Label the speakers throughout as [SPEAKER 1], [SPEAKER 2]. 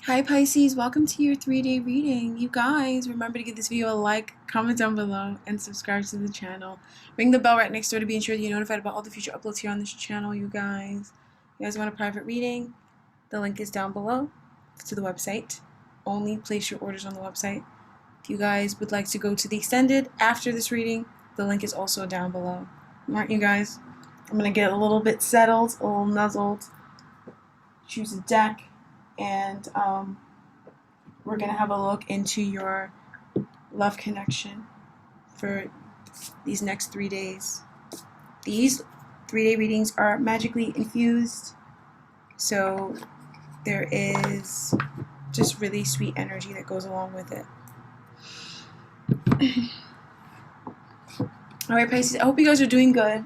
[SPEAKER 1] Hi Pisces, welcome to your 3-day reading. You guys, remember to give this video a like, comment down below, and subscribe to the channel. Ring the bell right next door to be ensured that you're notified about all the future uploads here on this channel, you guys. You guys want a private reading? The link is down below to the website. Only place your orders on the website. If you guys would like to go to the extended after this reading, the link is also down below. Alright, you guys? I'm going to get a little bit settled, a little nuzzled, choose a deck, and we're going to have a look into your love connection for these next 3 days. These 3-day readings are magically infused, so there is just really sweet energy that goes along with it. Alright, Pisces, I hope you guys are doing good.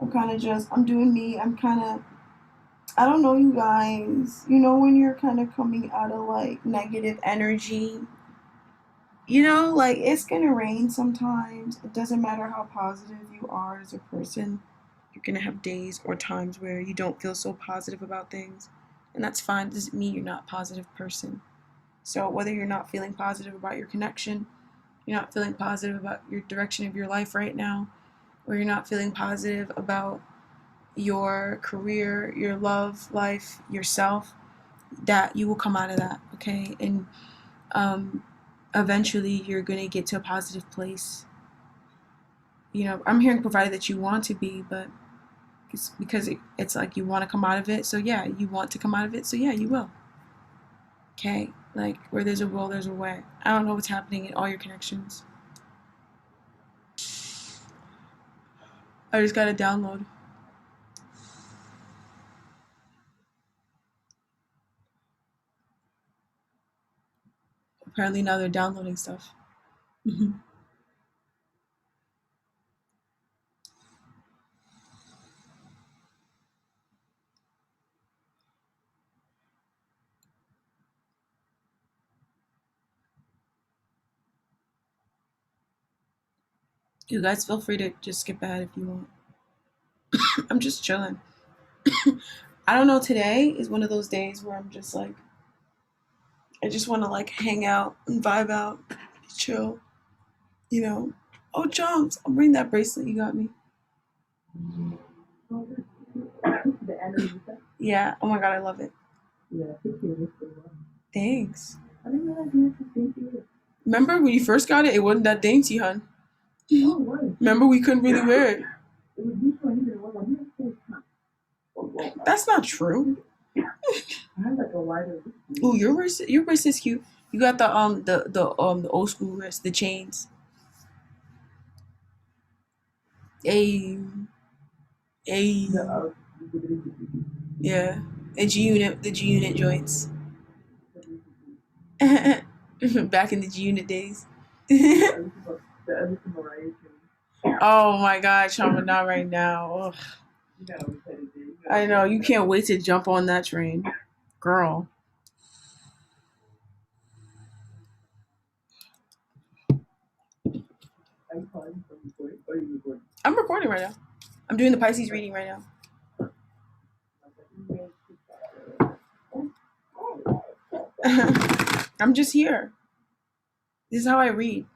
[SPEAKER 1] I'm doing me. I don't know, you guys. You know when you're kind of coming out of like negative energy? You know, like it's gonna rain sometimes. It doesn't matter how positive you are as a person. You're gonna have days or times where you don't feel so positive about things. And that's fine. It doesn't mean you're not a positive person. So whether you're not feeling positive about your connection, you're not feeling positive about your direction of your life right now, or you're not feeling positive about your career, your love life, yourself, that you will come out of that, okay? And eventually you're going to get to a positive place. You know, I'm hearing provided that you want to be, but it's because it's like you want to come out of it. So yeah, you want to come out of it. So yeah, you will. Okay? Like where there's a will, there's a way. I don't know what's happening in all your connections. I just got to download. Apparently now they're downloading stuff. You guys feel free to just skip ahead if you want. I'm just chilling. I don't know, today is one of those days where I'm just like, I just want to like hang out and vibe out, chill, you know. Oh, Joms, I'll bring that bracelet you got me.
[SPEAKER 2] The energy.
[SPEAKER 1] Yeah, oh my god, I love it.
[SPEAKER 2] Yeah,
[SPEAKER 1] Thanks.
[SPEAKER 2] I didn't realize you had to think it.
[SPEAKER 1] Remember when you first got it, it wasn't that dainty, hun.
[SPEAKER 2] Oh, what?
[SPEAKER 1] Remember we couldn't really wear it.
[SPEAKER 2] It was useful and it was on your face.
[SPEAKER 1] That's not true.
[SPEAKER 2] I had like a wider.
[SPEAKER 1] Ooh, your wrist is cute. You got the old school wrist, the chains. Hey, hey. Yeah, the G Unit joints. Back in the G Unit days. Oh my god, Chama, not right now. Ugh. I know, you can't wait to jump on that train. Girl. I'm recording right now. I'm doing the Pisces reading right now. I'm just here. This is how I read.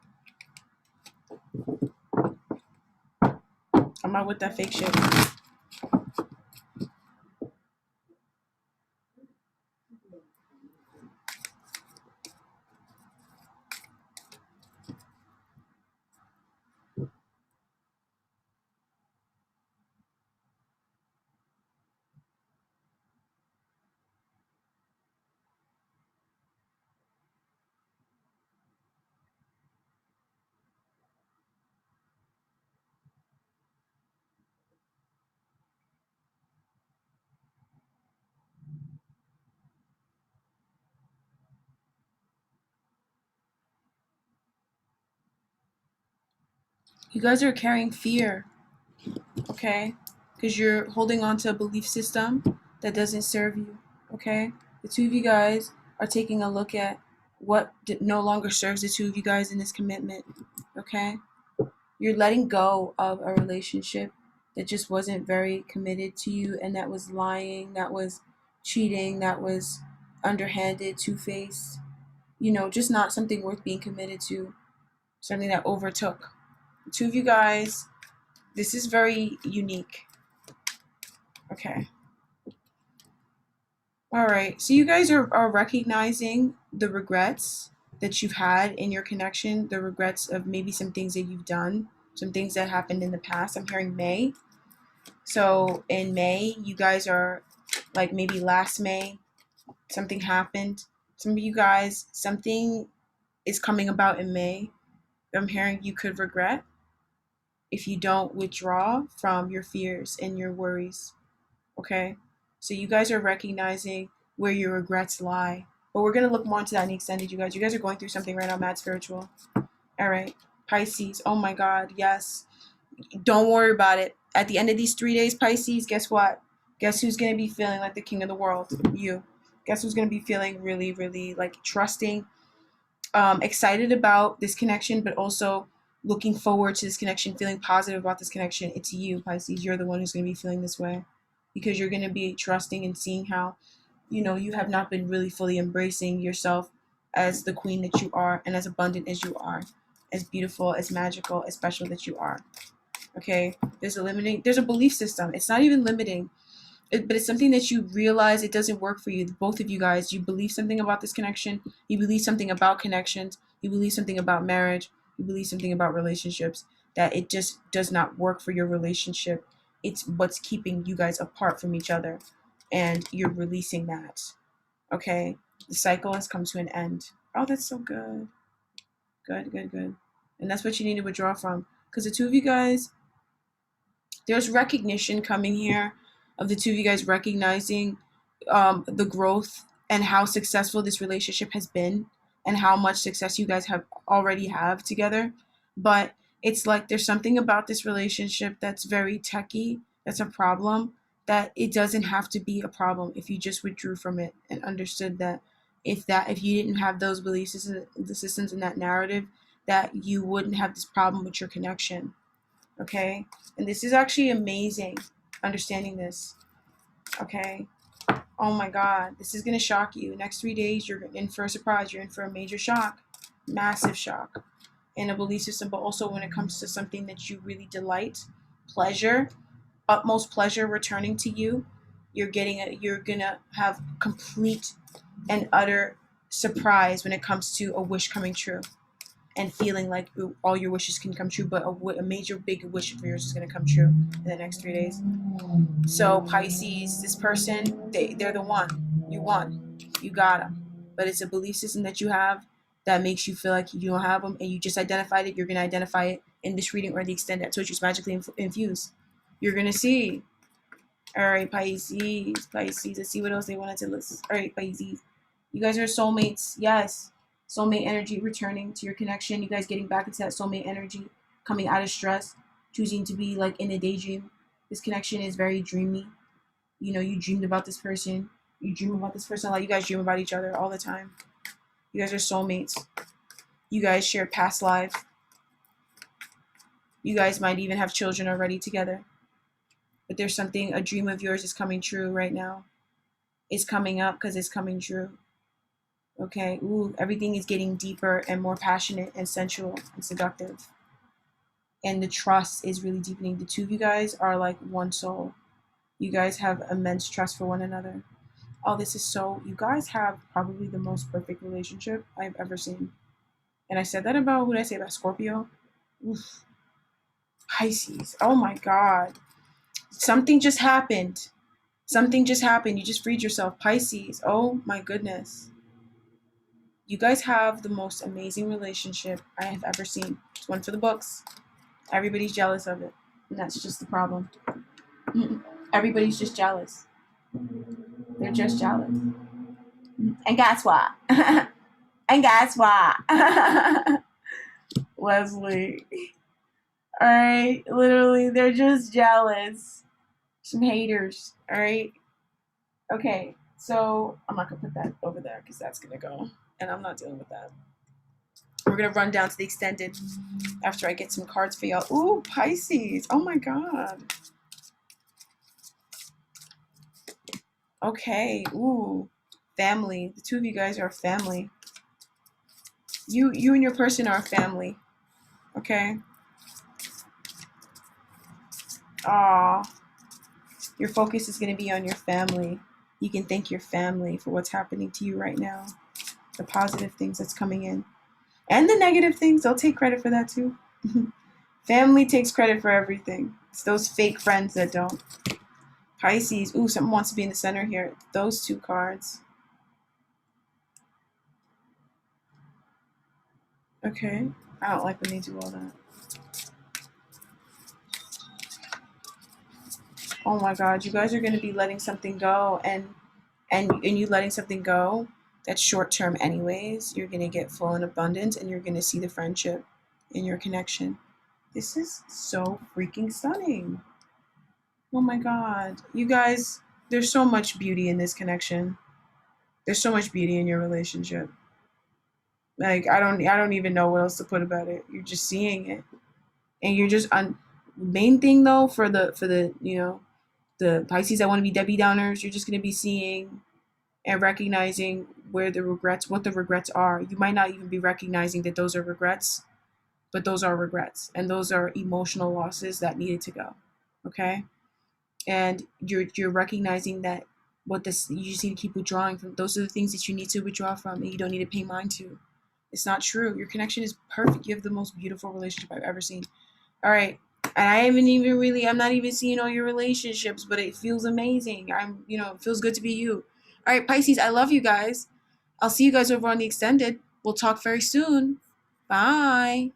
[SPEAKER 1] I'm not with that fake shit. You guys are carrying fear, okay? Because you're holding on to a belief system that doesn't serve you, okay? The two of you guys are taking a look at what no longer serves the two of you guys in this commitment, okay? You're letting go of a relationship that just wasn't very committed to you, and that was lying, that was cheating, that was underhanded, two-faced, you know, just not something worth being committed to, something that overtook. The two of you guys, this is very unique. Okay. All right. So you guys are recognizing the regrets that you've had in your connection, the regrets of maybe some things that you've done, some things that happened in the past. I'm hearing May. So in May, you guys are like maybe last May, something happened. Some of you guys, something is coming about in May. I'm hearing you could regret if you don't withdraw from your fears and your worries. Okay? So you guys are recognizing where your regrets lie. But we're going to look more into that in the extended, you guys. You guys are going through something right now, mad spiritual. All right. Pisces. Oh my God. Yes. Don't worry about it. At the end of these 3 days, Pisces, guess what? Guess who's going to be feeling like the king of the world? You. Guess who's going to be feeling really, really like trusting, excited about this connection, but also looking forward to this connection, feeling positive about this connection. It's you, Pisces. You're the one who's going to be feeling this way because you're going to be trusting and seeing how, you know, you have not been really fully embracing yourself as the queen that you are and as abundant as you are, as beautiful, as magical, as special that you are. Okay, there's a belief system. It's not even limiting, but it's something that you realize it doesn't work for you. Both of you guys, you believe something about this connection. You believe something about connections. You believe something about marriage. You believe something about relationships, that it just does not work for your relationship. It's what's keeping you guys apart from each other, and you're releasing that. Okay, the cycle has come to an end. Oh, that's so good. Good, good, good. And that's what you need to withdraw from, because the two of you guys, there's recognition coming here of the two of you guys recognizing the growth and how successful this relationship has been and how much success you guys already have together. But it's like there's something about this relationship that's very techy, that's a problem, that it doesn't have to be a problem if you just withdrew from it and understood that if you didn't have those belief systems and that narrative, that you wouldn't have this problem with your connection. Okay? And this is actually amazing, understanding this. Okay? Oh my God, this is going to shock you. Next 3 days, you're in for a surprise. You're in for a major shock, massive shock in a belief system, but also when it comes to something that you really delight, pleasure, utmost pleasure returning to you, you're going to have complete and utter surprise when it comes to a wish coming true. And feeling like all your wishes can come true, but a major big wish of yours is going to come true in the next 3 days. So Pisces, this person, they're the one. You won. You got them. But it's a belief system that you have that makes you feel like you don't have them, and you just identified it. You're going to identify it in this reading or the extended. I told you it's magically infused. You're going to see. All right, Pisces. Pisces. Let's see what else they wanted to list. All right, Pisces. You guys are soulmates. Yes. Soulmate energy returning to your connection. You guys getting back into that soulmate energy, coming out of stress, choosing to be like in a daydream. This connection is very dreamy. You know, you dreamed about this person. You dream about this person. Like you guys dream about each other all the time. You guys are soulmates. You guys share past lives. You guys might even have children already together. But there's something, a dream of yours is coming true right now. It's coming up because it's coming true. Okay, ooh, everything is getting deeper and more passionate and sensual and seductive. And the trust is really deepening. The two of you guys are like one soul. You guys have immense trust for one another. Oh, this is so, you guys have probably the most perfect relationship I've ever seen. And I said that about, who did I say about Scorpio? Oof. Pisces. Oh my God. Something just happened. Something just happened. You just freed yourself. Pisces. Oh my goodness. You guys have the most amazing relationship I have ever seen. It's one for the books. Everybody's jealous of it. And that's just the problem. Everybody's just jealous. They're just jealous. And guess what? And guess what? Leslie. Alright? Literally, they're just jealous. Some haters. Alright? Okay. So, I'm not going to put that over there because that's going to go. And I'm not dealing with that. We're going to run down to the extended after I get some cards for y'all. Ooh, Pisces. Oh my God. Okay. Ooh. family. The two of you guys are a family. You and your person are a family. Okay? Aw. Your focus is going to be on your family. You can thank your family for what's happening to you right now. The positive things that's coming in. And the negative things, they'll take credit for that too. Family takes credit for everything. It's those fake friends that don't. Pisces. Ooh, something wants to be in the center here. Those two cards. Okay. I don't like when they do all that. Oh my God, you guys are going to be letting something go, and you letting something go that's short term anyways. You're going to get full in abundance, and you're going to see the friendship in your connection. This is so freaking stunning. Oh my God, you guys, there's so much beauty in this connection. There's so much beauty in your relationship. Like I don't even know what else to put about it. You're just seeing it, and you're just main thing though for the the Pisces that want to be Debbie Downers. You're just gonna be seeing and recognizing what the regrets are. You might not even be recognizing that those are regrets, but those are regrets, and those are emotional losses that needed to go. Okay, and you're recognizing that what this you just need to keep withdrawing from. Those are the things that you need to withdraw from, and you don't need to pay mind to. It's not true. Your connection is perfect. You have the most beautiful relationship I've ever seen. All right. And I'm not even seeing all your relationships, but it feels amazing. It feels good to be you. All right, Pisces, I love you guys. I'll see you guys over on the extended. We'll talk very soon. Bye.